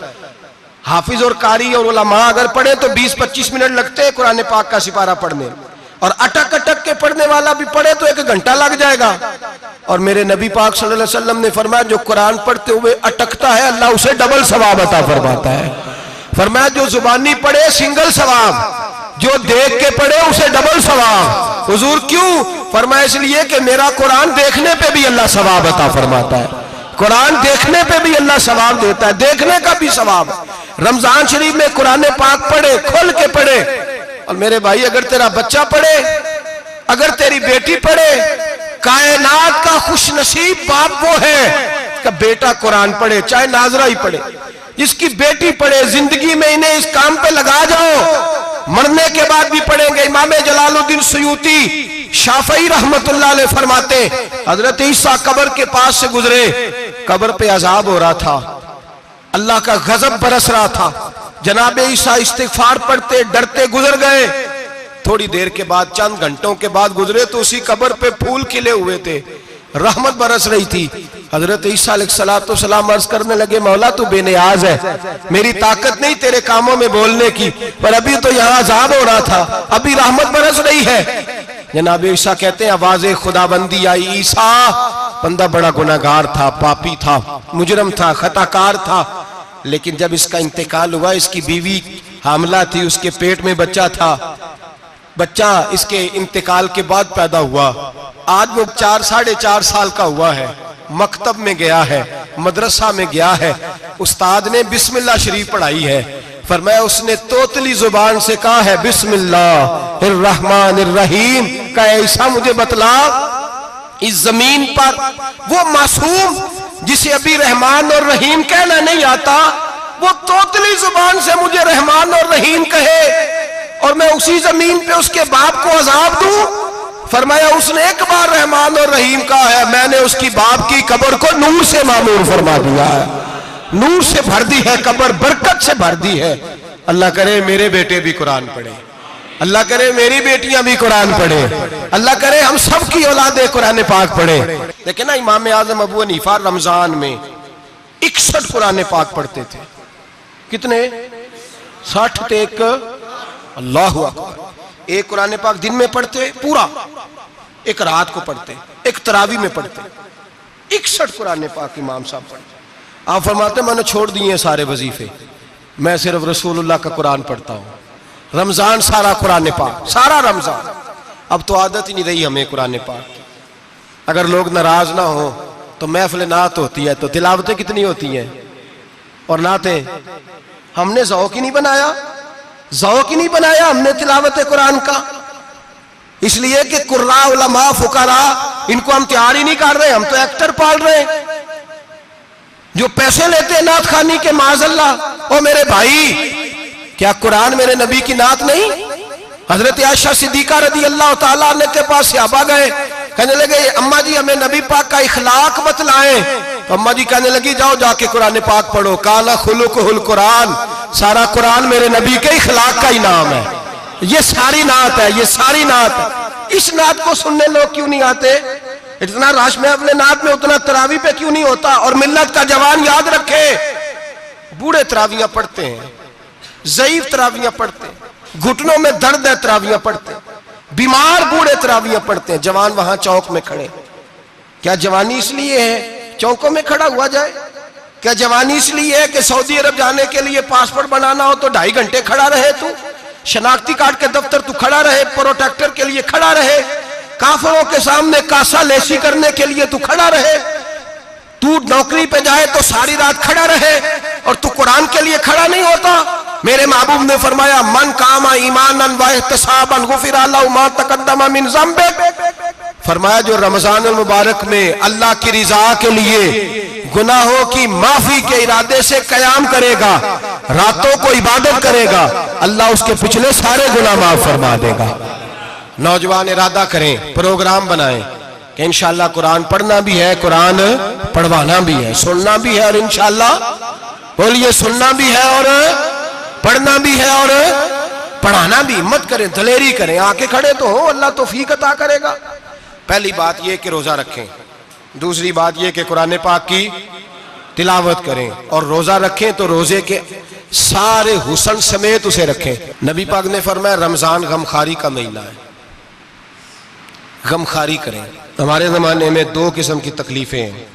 हाफिज और कारी और उलमा अगर पढ़े तो 20-25 मिनट लगते हैं कुरान पाक का सिपारा पढ़ने, और अटक अटक के पढ़ने वाला भी पढ़े तो 1 घंटा लग जाएगा। और मेरे नबी पाक सल्लल्लाहु अलैहि वसल्लम ने फरमाया जो कुरान पढ़ते हुए अटकता है अल्लाह उसे डबल सवाब अता फरमाता है। फरमाया जो जुबानी पढ़े सिंगल सवाब, जो देख के पढ़े उसे डबल सवाब। हुजूर क्यों? फरमाया इसलिए कि मेरा कुरान देखने पे भी अल्लाह सवाब अता फरमाता है, कुरान देखने पे भी अल्लाह सवाब देता है, देखने का भी सवाब। रमजान शरीफ में कुरान पाक पढ़े, खोल के पढ़े। और मेरे भाई, अगर तेरा बच्चा पढ़े, अगर तेरी बेटी पढ़े, कायनात का खुश नसीब बाप वो है कि बेटा कुरान पढ़े, चाहे नाजरा ही पढ़े, जिसकी बेटी पढ़े। जिंदगी में इन्हें इस काम पे लगा जाओ, मरने के बाद भी पढ़ेंगे। इमाम जलालुद्दीन सुयूती शाफई रहमतुल्लाह अलैह फरमाते, हजरत ईसा कब्र के पास से गुजरे, कब्र पे अजाब हो रहा था, अल्लाह का गजब बरस रहा था। जनाब ईसा इस्तिगफार पढ़ते डरते गुजर गए। थोड़ी देर के बाद, चंद घंटों के बाद गुजरे तो उसी कब्र पे फूल खिले हुए थे, रहमत बरस रही थी। हजरत ईसा अलैहिस्सलाम अर्ज करने लगे, मौला तू बेनियाज है, मेरी ताकत नहीं तेरे कामों में बोलने की, पर अभी तो यहाँ अजाब हो रहा था, अभी रहमत बरस रही है। जनाब ईसा कहते हैं आवाज़े खुदाबंदी आई, ईसा बंदा बड़ा गुनाहगार था, पापी था, मुजरम था, खताकार था, लेकिन जब इसका इंतकाल हुआ, इसकी बीवी हामला थी, उसके पेट में बच्चा था, बच्चा इसके इंतकाल के बाद पैदा हुआ। आज वो 4-4.5 साल का हुआ है, मकतब में गया है, मदरसा में गया है, उस्ताद ने बिस्मिल्लाह शरीफ पढ़ाई है। फरमाया उसने तोतली जुबान से कहा है बिस्मिल्लाहिर्रहमानिर्रहीम का, ऐसा मुझे बतला इस जमीन पर वो मासूम जिसे अभी रहमान और रहीम कहना नहीं आता, वो तोतली जुबान से मुझे रहमान और रहीम कहे और मैं उसी जमीन पे उसके बाप को अजाब दूं? फरमाया उसने एक बार रहमान और रहीम कहा है, मैंने उसकी बाप की कब्र को नूर से मामूर फरमा दिया है, नूर से भर दी है कब्र, बरकत से भर दी है। अल्लाह करे मेरे बेटे भी कुरान पढ़े, अल्लाह करे मेरी बेटियां भी कुरान पढ़े, अल्लाह करे हम सब की औलादे कुरान पाक पढ़े। लेकिन ना इमाम आजम अबू हनीफा रमजान में 61 कुरान पाक पढ़ते थे। कितने? 60 थे एक। अल्लाह अकबर। एक कुरान पाक दिन में पढ़ते पूरा, एक रात को पढ़ते, एक तरावी में पढ़ते। 61 कुरान पाक इमाम साहब पढ़ते। आप फरमाते मैंने छोड़ दिए सारे वजीफे, मैं सिर्फ रसूलुल्लाह का कुरान पढ़ता हूं। रमजान सारा कुरान पाक, सारा रमजान। अब तो आदत ही नहीं रही हमें कुरान पाक की। अगर लोग नाराज ना हो तो महफिल नात होती है तो तिलावतें कितनी होती हैं, और नाते हमने ज़ौक़ ही नहीं बनाया, ज़ौक़ ही नहीं बनाया हमने तिलावत कुरान का। इसलिए कि कुर्रा उलमा फुकरा इनको हम तैयार ही नहीं कर रहे, हम तो एक्टर पाल रहे हैं जो पैसे लेते हैं नात खानी के। माज़अल्लाह। ओ मेरे भाई, क्या कुरान मेरे नबी की नात नहीं? हजरत आयशा सिद्दीका रज़ी अल्लाह तआला अन्हा के पास सहाबा गए, कहने लगे अम्मा जी हमें नबी पाक का इखलाक बतलाएं। तो अम्मा जी कहने लगी जाओ जाके कुरान पाक पढ़ो, काला खुलुकुहुल कुरान, सारा कुरान मेरे नबी के इखलाक का ही नाम है। ये सारी नात है, ये सारी नात है। इस नात को सुनने लोग क्यों नहीं आते? इतना राश में अपने नात में उतना तरावी पे क्यों नहीं होता? और मिल्लत का जवान याद रखे, बूढ़े तरावियां पढ़ते हैं, ज़ईफ तरावियां पढ़ते हैं, घुटनों में दर्द है तरावियां पढ़ते, बीमार बूढ़े तरावियां पढ़ते हैं, जवान वहां चौक में खड़े। क्या जवानी इसलिए है चौकों में खड़ा हुआ जाए? क्या जवानी इसलिए है कि सऊदी अरब जाने के लिए पासपोर्ट बनाना हो तो 2.5 घंटे खड़ा रहे तू, शनाख्ती कार्ड के दफ्तर तू खड़ा रहे, प्रोटेक्टर के लिए खड़ा रहे, काफरों के सामने कासा लेसी करने के लिए तू खड़ा रहे, तू नौकरी पे जाए तो सारी रात खड़ा रहे, और तू कुरान के लिए खड़ा नहीं होता? मेरे महबूब ने फरमाया मन कामा ईमानन व इहतिसाबन गुफिरा लहु मा तक़द्दम मिन ज़ंबि। फरमाया जो रमजान मुबारक में अल्लाह की रिजा के लिए गुनाहों की माफी के इरादे से कयाम करेगा, रातों को इबादत करेगा, अल्लाह उसके पिछले सारे गुनाह माफ फरमा देगा। नौजवान इरादा करें, प्रोग्राम बनाएं कि इंशाअल्लाह कुरान पढ़ना भी है, कुरान पढ़वाना भी है, सुनना भी है, और इंशाअल्लाह बोलिए सुनना भी है और पढ़ना भी है और पढ़ाना भी। हिम्मत करें, दलेरी करें, आके खड़े तो हो, अल्लाह तौफीक अता करेगा। पहली बात यह कि रोजा रखें, दूसरी बात यह कि कुरान पाक की तिलावत करें, और रोजा रखें तो रोजे के सारे हुस्न समेत उसे रखें। नबी पाक ने फरमाया रमजान गमखारी का महीना है, गमखारी करें। हमारे जमाने में 2 किस्म की तकलीफें हैं।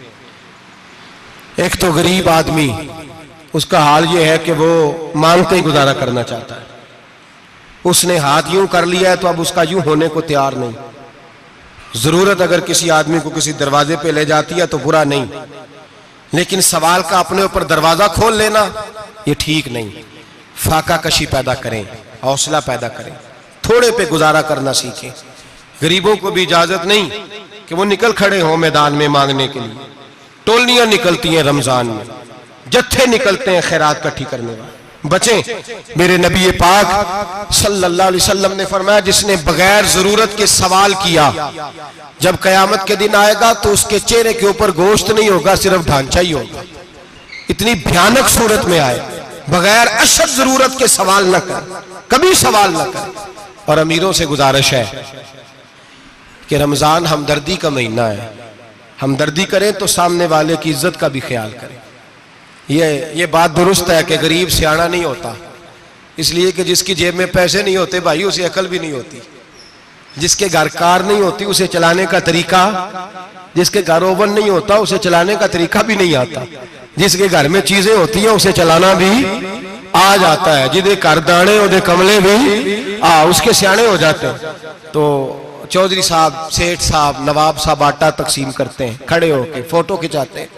एक तो गरीब आदमी, उसका हाल यह है कि वो मांगते ही गुजारा करना चाहता है, उसने हाथ यूं कर लिया है तो अब उसका यूं होने को तैयार नहीं। जरूरत अगर किसी आदमी को किसी दरवाजे पे ले जाती है तो बुरा नहीं, लेकिन सवाल का अपने ऊपर दरवाजा खोल लेना ये ठीक नहीं। फाका कशी पैदा करें, हौसला पैदा करें, थोड़े पे गुजारा करना सीखें। गरीबों को भी इजाजत नहीं कि वो निकल खड़े हों मैदान में मांगने के लिए। टोलियां निकलती हैं रमजान में, जत्थे निकलते हैं खैरात इकट्ठी करने वाले। बचें। मेरे नबी पाक सल्लल्लाहु अलैहि वसल्लम ने फरमाया जिसने बगैर जरूरत के सवाल किया, जब कयामत के दिन आएगा तो उसके चेहरे के ऊपर गोश्त नहीं होगा, सिर्फ ढांचा ही होगा। इतनी भयानक सूरत में आए, बगैर अशद जरूरत के सवाल न कर, कभी सवाल न कर। और अमीरों से गुजारिश है कि रमजान हमदर्दी का महीना है, हमदर्दी करें तो सामने वाले की इज्जत का भी ख्याल करें। ये बात दुरुस्त है कि गरीब सियाना नहीं होता, इसलिए कि जिसकी जेब में पैसे नहीं होते भाई उसे अकल भी नहीं होती। जिसके घर कार नहीं होती उसे चलाने का तरीका, जिसके घर ओवन नहीं होता उसे चलाने का तरीका भी नहीं आता। जिसके घर में चीजें होती हैं उसे चलाना भी आ जाता है। जिदे घर दाने ओदे कमले भी उसके सियाने हो जाते हैं। तो चौधरी साहब, सेठ साहब, नवाब साहब आटा तकसीम करते हैं, खड़े होके फोटो खिंचाते हैं,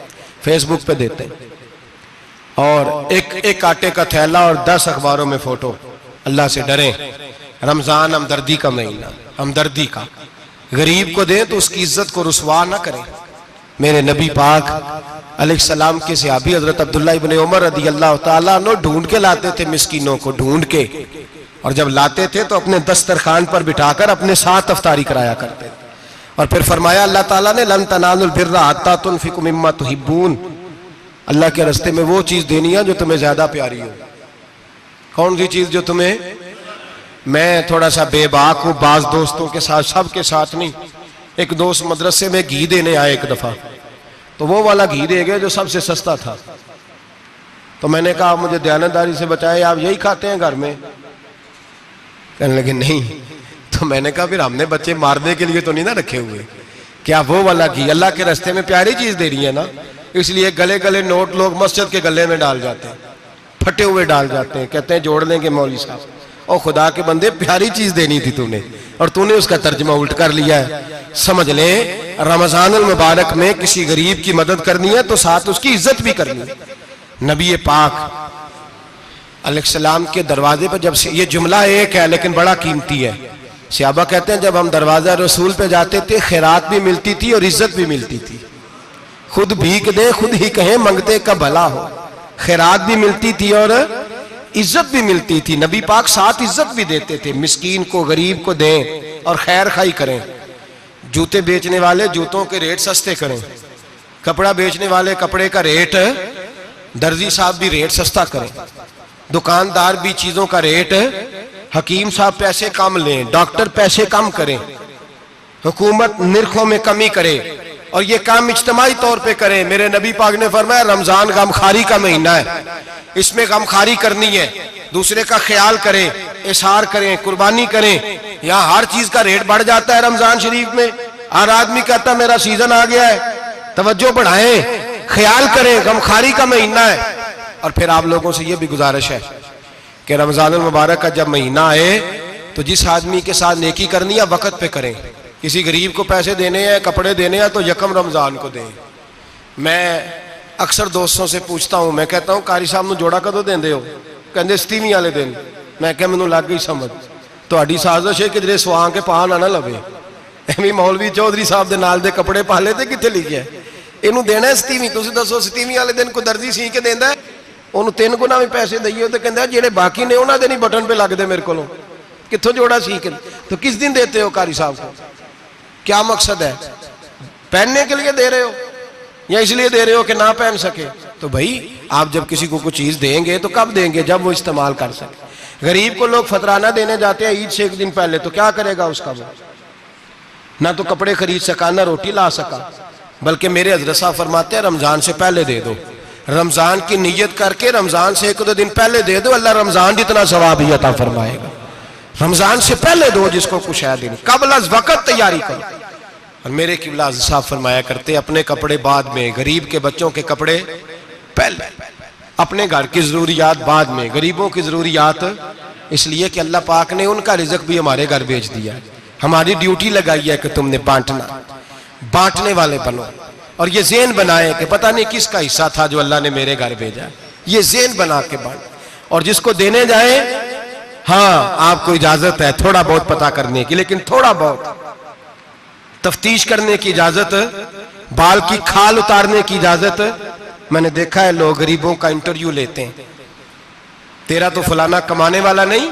फेसबुक पे देते हैं, और एक आटे का थैला और 10 अखबारों में फोटो। अल्लाह से डरें। रमजान हमदर्दी का महीना, हमदर्दी का। गरीब को दें तो उसकी इज्जत को रुसवा ना करें, मेरे नबी पाक अलैहिस्सलाम के सहाबी हजरत अब्दुल्ला इब्ने उमर रदी अल्लाह ताला अन्हु ढूंढ के लाते थे मिस्कीनों को, ढूंढ के, और जब लाते थे तो अपने दस्तरखान पर बिठाकर अपने साथ अफ्तारी कराया करते थे। और फिर फरमाया अल्लाह ताला ने लन तनालुल बिर्रा हत्ता तुनफिकु मिम्मा तुहिब्बून, अल्लाह के रास्ते में वो चीज देनी है जो तुम्हें ज्यादा प्यारी हो। कौन सी चीज जो तुम्हें, मैं थोड़ा सा बेबाक हूं, बाज दोस्तों के साथ, सबके साथ नहीं। एक दोस्त मदरसे में घी देने आए एक दफा, तो वो वाला घी दे गए जो सबसे सस्ता था। तो मैंने कहा मुझे दयानतदारी से बचाए, आप यही खाते हैं घर में? कहने लगे नहीं। तो मैंने कहा फिर हमने बच्चे मारने के लिए तो नहीं ना रखे हुए, क्या वो वाला घी अल्लाह के रास्ते में प्यारी चीज दे रही है ना, इसलिए गले गले नोट लोग मस्जिद के गले में डाल जाते हैं, फटे हुए डाल जाते हैं, कहते हैं जोड़ लेंगे मौलवी साहब। और खुदा के बंदे प्यारी चीज देनी थी तूने, और तूने उसका तर्जमा उल्ट कर लिया है। समझ ले रमजानुल मुबारक में किसी गरीब की मदद करनी है तो साथ उसकी इज्जत भी करनी है। नबी पाक अलैहिस्सलाम के दरवाजे पर जब से, ये जुमला एक है लेकिन बड़ा कीमती है, सहाबा कहते हैं जब हम दरवाजा रसूल पे जाते थे खैरात भी मिलती थी और इज्जत भी मिलती थी। खुद भीख दे खुद ही कहें मंगते का भला हो, खैरात भी मिलती थी और इज्जत भी मिलती थी। नबी पाक साथ इज्जत भी देते थे, मिस्कीन को गरीब को दें और खैर खाई करें। जूते बेचने वाले जूतों के रेट सस्ते करें, कपड़ा बेचने वाले कपड़े का रेट, दर्जी साहब भी रेट सस्ता करें, दुकानदार भी चीजों का रेट, हकीम साहब पैसे कम लें, डॉक्टर पैसे कम करें, हुकूमत निर्खों में कमी करे, और ये काम इज्तिमाई तौर पे करें। मेरे नबी पाक ने फरमाया रमजान गमखारी का महीना है, इसमें गमखारी करनी है, दूसरे का ख्याल करें, इशार करें, कुर्बानी करें। यहाँ हर चीज का रेट बढ़ जाता है रमजान शरीफ में। हर आदमी कहता मेरा सीजन आ गया है, तवज्जो बढ़ाएं, ख्याल करें, गमखारी का महीना है। और फिर आप लोगों से ये भी गुजारिश है कि रमजानुल मुबारक का जब महीना आए तो जिस आदमी के साथ नेकी करनी है वक़्त पे करें। किसी गरीब को पैसे देने हैं, कपड़े देने हैं तो यकम रमजान को दें। मैं अक्सर दोस्तों से पूछता हूं, मैं कहता हूं कारी साहब नूं जोड़ा कदों देंदे हो? कहंदे 27वीं वाले दिन। मैं क्या मैनूं लग गई समझ, तुहाडी साजिश है कि किधरे सवा के पा ना लवे। एवं मौलवी चौधरी साहब दे नाल दे कपड़े पा ले, कित्थे लिखिया इनू देना 27वीं? तुसीं दसो 27वीं वाले दिन को दर्जी सी के देंदा ਉਹਨੂੰ 3 गुना भी पैसे दईए तो कहता जेडे बाकी ने उन्होंने नहीं बटन पे लगते मेरे को, कितों जोड़ा सीख। तो किस दिन देते हो कारी साहब को? क्या मकसद है? पहनने के लिए दे रहे हो या इसलिए दे रहे हो कि ना पहन सके? तो भाई आप जब किसी को कुछ चीज देंगे तो कब देंगे? जब वो इस्तेमाल कर सके। गरीब को लोग फतराना देने जाते हैं ईद से एक दिन पहले, तो क्या करेगा उसका? वो ना तो कपड़े खरीद सका ना रोटी ला सका। बल्कि मेरे हजरत साहब फरमाते हैं रमजान से पहले दे दो, रमजान की नीयत करके रमजान से 1-2 दिन पहले दे दो, अल्लाह रमजान जितना सवाब ही अता फरमाएगा। रमजान से पहले दो जिसको कुछ है दिन, कबल अज़ वक़्त तैयारी करो। और मेरे किबला साहब फरमाया करते अपने कपड़े बाद में, गरीब के बच्चों के कपड़े पहले, अपने घर की जरूरियात बाद में, गरीबों की जरूरियात इसलिए कि अल्लाह पाक ने उनका रिज़्क़ भी हमारे घर भेज दिया। हमारी ड्यूटी लगाई है कि तुमने बांटना, बांटने वाले बनो। और ये ज़हन बनाए कि पता नहीं किसका हिस्सा था जो अल्लाह ने मेरे घर भेजा, ये ज़हन बना के बांट। और जिसको देने जाए, हाँ आपको इजाजत है थोड़ा बहुत पता करने की, लेकिन थोड़ा बहुत तफ्तीश करने की इजाजत, बाल की खाल उतारने की इजाजत। मैंने देखा है लोग गरीबों का इंटरव्यू लेते हैं, तेरा तो फलाना कमाने वाला नहीं,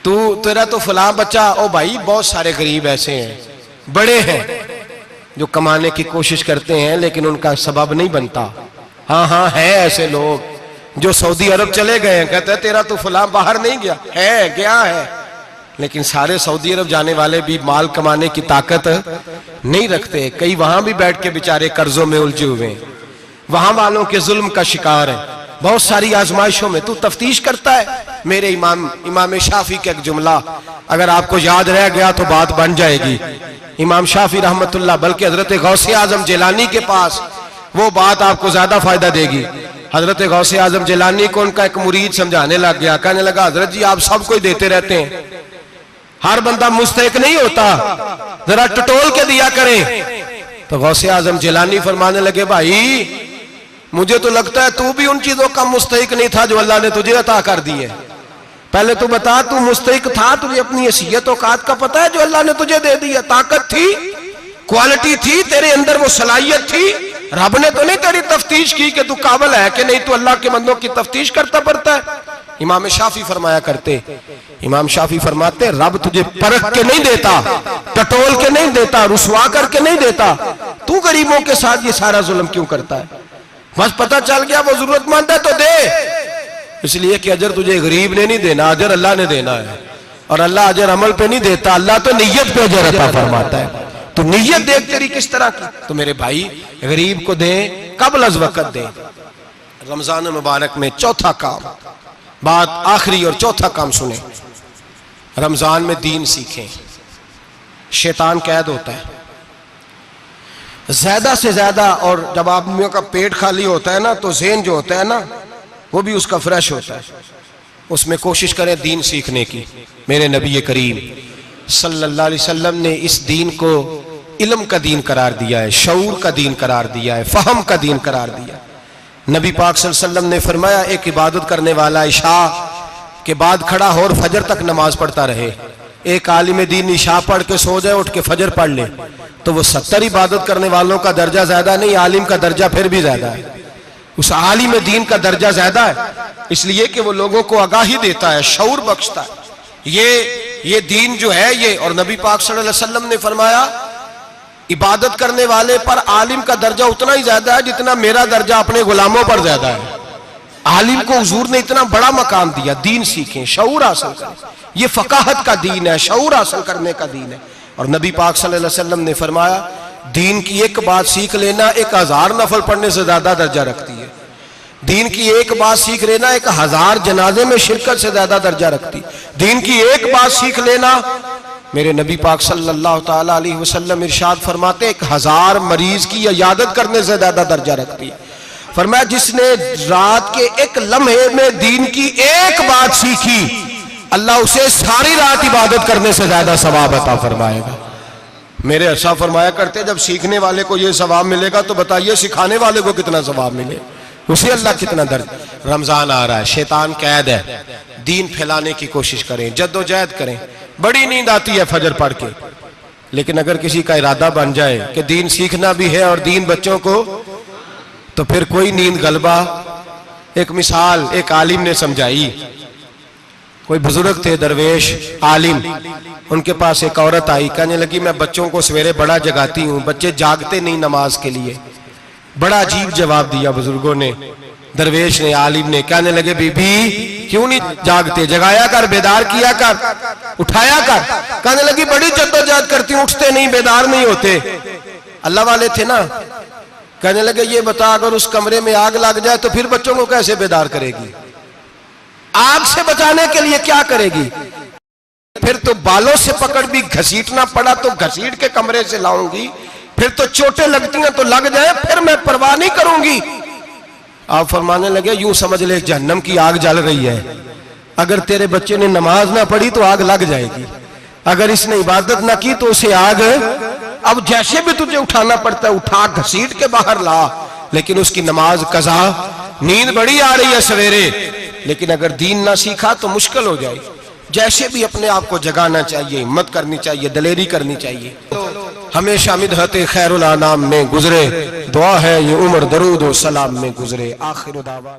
तू तेरा तो फला बच्चा। ओ भाई बहुत सारे गरीब ऐसे हैं, बड़े हैं जो कमाने की कोशिश करते हैं लेकिन उनका सबब नहीं बनता। हाँ हाँ है ऐसे लोग जो सऊदी अरब चले गए हैं, कहते हैं तेरा तो फलां बाहर नहीं गया, है गया है, लेकिन सारे सऊदी अरब जाने वाले भी माल कमाने की ताकत नहीं रखते। कई वहां भी बैठ के बेचारे कर्जों में उलझे हुए हैं, वहां वालों के जुल्म का शिकार है। बहुत सारी आजमाइशों में तू तफ्तीश करता है। मेरे इमाम शाफी का एक जुमला अगर आपको याद रह गया तो बात बन जाएगी। इमाम शाफी रहमतुल्लाह, बल्कि हजरत गौसे आजम जिलानी के पास वो बात आपको ज्यादा फायदा देगी। हजरत गौसे आजम जिलानी को उनका एक मुरीद समझाने लग गया, कहने लगा हजरत जी आप सबको देते रहते हैं, हर बंदा मुस्तहिक नहीं होता, जरा टटोल के दिया करें। तो गौसे आजम जिलानी फरमाने लगे भाई मुझे तो लगता है तू भी उन चीजों का मुस्तहिक नहीं था जो अल्लाह ने तुझे अता कर दी है। पहले तू बता तू मुस्तहिक था, तुझे अपनी हैसियत औकात का पता है जो अल्लाह ने तुझे दे दी है? ताकत थी क्वालिटी थी, तेरे अंदर वो सलाहियत थी। रब ने तो नहीं तेरी तफ्तीश की कि तू काबिल है कि नहीं, तू अल्लाह के बंदों की तफ्तीश करता पड़ता है। इमाम शाफी फरमाया करते, इमाम शाफी फरमाते, रब तुझे परख के नहीं देता, टटोल के नहीं देता, रुसवा करके नहीं देता, तू गरीबों के साथ ये सारा जुल्म क्यों करता है? बस पता चल गया वो जरूरतमंद है तो दे, इसलिए कि अजर तुझे गरीब ने नहीं देना, अजर अल्लाह ने देना है। और अल्लाह अजर अमल पे नहीं देता, अल्लाह तो नियत पे अजर अता फरमाता है। तो नियत देख तेरी किस तरह की। तो मेरे भाई, गरीब को दे, कबल अज वक़्त दे। रमजान मुबारक में चौथा काम, बात आखिरी और चौथा काम सुने, रमजान में दीन सीखें। शैतान कैद होता है ज्यादा से ज्यादा, और जब आदमियों का पेट खाली होता है ना, तो ज़हन जो होता है ना, वो भी उसका फ्रेश होता है। उसमें कोशिश करें दीन सीखने की। मेरे नबी करीम सल्लल्लाहु अलैहि वसल्लम ने इस दीन को इल्म का दीन करार दिया है, शऊर का दीन करार दिया है, फहम का दीन करार दिया। नबी पाक सल्लल्लाहु अलैहि वसल्लम ने फरमाया, एक इबादत करने वाला इशा के बाद खड़ा हो और फजर तक नमाज पढ़ता रहे। एक आलिम दीन इशा पढ़ के सो जाए, उठ के फजर पढ़ ले, तो वो 70 इबादत करने वालों का दर्जा ज्यादा नहीं, आलिम का दर्जा फिर भी ज्यादा है। उस आलिम दीन का दर्जा ज्यादा है, इसलिए कि वो लोगों को आगाही देता है, शऊर बख्शता है। ये दीन जो है ये, और नबी पाक सल्लल्लाहु अलैहि वसल्लम ने फरमाया, इबादत करने वाले पर आलिम का दर्जा उतना ही ज्यादा है जितना मेरा दर्जा अपने गुलामों पर ज्यादा है। आलिम को हुजूर ने इतना बड़ा मकाम दिया। दीन सीखें, शऊर हासिल करें, ये फकाहत का दीन है, शऊर हासिल करने का दीन है। और नबी पाक सल्लल्लाहु अलैहि वसल्लम ने फरमाया, दीन की एक बात सीख लेना 1000 नफल पढ़ने से ज्यादा दर्जा रखती है। दीन की एक बात सीख लेना 1000 जनाजे में शिरकत से ज्यादा दर्जा रखती। दीन की एक बात सीख लेना, मेरे नबी पाक सल्लल्लाहु ताला अलैहि वसल्लम इरशाद फरमाते, 1000 मरीज की इयादत करने से ज्यादा दर्जा रखती है। फरमाया, जिसने रात के एक लम्हे में दीन की एक बात सीखी, अल्लाह उसे सारी रात इबादत करने से ज्यादा सवाब अता फरमाएगा। मेरे अर्शा फरमाया करते, जब सीखने वाले को यह सवाब मिलेगा तो बताइए सिखाने वाले को कितना सवाब मिले, उसे अल्लाह कितना दर्द। रमजान आ रहा है, शैतान कैद है, दीन फैलाने की कोशिश करें, जद्दोजहद करें। बड़ी नींद आती है फजर पढ़ के, लेकिन अगर किसी का इरादा बन जाए कि दीन सीखना भी है और दीन बच्चों को, तो फिर कोई नींद गलबा। एक मिसाल एक आलिम ने समझाई। कोई बुजुर्ग थे, दरवेश आलिम, उनके पास एक औरत आई, कहने लगी, मैं बच्चों को सवेरे बड़ा जगाती हूँ, बच्चे जागते नहीं नमाज के लिए। बड़ा अजीब जवाब दिया बुजुर्गों ने, दरवेश ने, आलिम ने। कहने लगे, बीबी क्यों नहीं जागते, जगाया कर, बेदार किया कर, उठाया कर। कहने लगी, बड़ी जद्दोजहद करती हूँ, उठते नहीं, बेदार नहीं होते। अल्लाह वाले थे ना। कहने लगे, ये बता, अगर उस कमरे में आग लग जाए तो फिर बच्चों को कैसे बेदार करेगी? आग से बचाने के लिए क्या करेगी? फिर तो बालों से पकड़ भी घसीटना पड़ा तो घसीट के कमरे से लाऊंगी, फिर तो चोटें लगती हैं तो लग जाए, फिर मैं परवाह नहीं करूंगी। आप फरमाने लगे, यूं समझ ले जहन्नम की आग जल रही है, अगर तेरे बच्चे ने नमाज ना पढ़ी तो आग लग जाएगी, अगर इसने इबादत ना की तो उसे आग, अब जैसे भी तुझे उठाना पड़ता है उठा घसीट के बाहर ला, लेकिन उसकी नमाज कज़ा। नींद बड़ी आ रही है सवेरे, लेकिन अगर दीन ना सीखा तो मुश्किल हो जाए। जैसे भी अपने आप को जगाना चाहिए, हिम्मत करनी चाहिए, दलेरी करनी चाहिए। हमेशा मिदहते खैरुल अनाम में गुजरे, दुआ है ये उम्र दरूद व सलाम में गुजरे। आखिर दावा।